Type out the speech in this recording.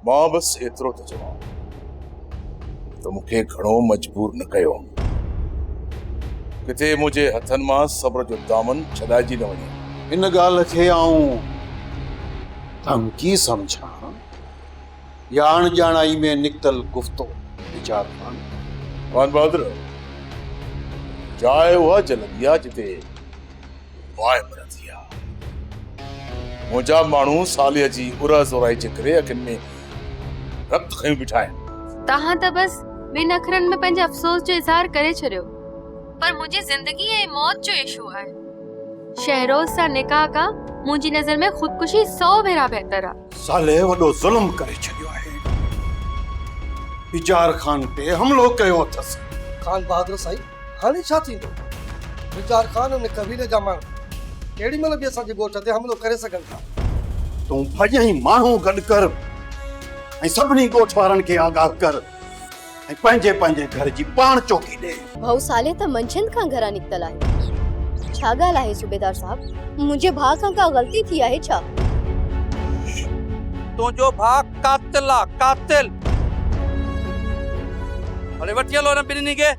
मां बस एतिरो थो चवां त मूंखे घणो मजबूर न कयो। किथे मुंहिंजे हथनि मां सब्र जो दामन छॾाइजी न वञे। इन ॻाल्हि खे आऊं धमकी समझां या अणॼाणाई में निकतल गुफ़्तो वीचार खान? खान बहादुर, चाहे उहा जलंदी आहे जिते वाय मरंदी आहे। मुंहिंजा माण्हू सालीअ जी उरा ज़ोराई जे करे अखियुनि में रक्त खयूं बीठा आहिनि। तहां त बस ॿिन अखरनि में पंहिंजे अफ़सोस जो इज़हार करे छॾियो, पर मुंहिंजी ज़िंदगी ऐं मौत जो इशू आहे। शहरोज सां निकाह खां मुंहिंजी नज़र में ख़ुदकुशी 100 भेरा बहितर आहे। साले वॾो ज़ुल्म करे छॾियो आहे। वीचार खान ते हमलो कयो अथसि। खान बहादुर साईं, हाणे छा थींदो? वीचार खान उन कबीले जा माण्हू केॾी महिल बि असांजे ॻोठ ते हमलो करे सघनि था। तूं भॼई माण्हू गॾु कर ऐं सभिनी ॻोठ वारनि खे आगाह कर ऐं पंहिंजे पंहिंजे घर जी पाण चौकी ॾे। भाऊ साले त मंझंदि खां घरां निकतल आहे। छा ॻाल्हि आहे सूबेदार साहब? मुंहिंजे भाउ खां का ग़लती थी आहे छा? तुंहिंजो भाउ कातिल आहे, कातिल। हले वठी हलो न ॿिन्हिनि खे।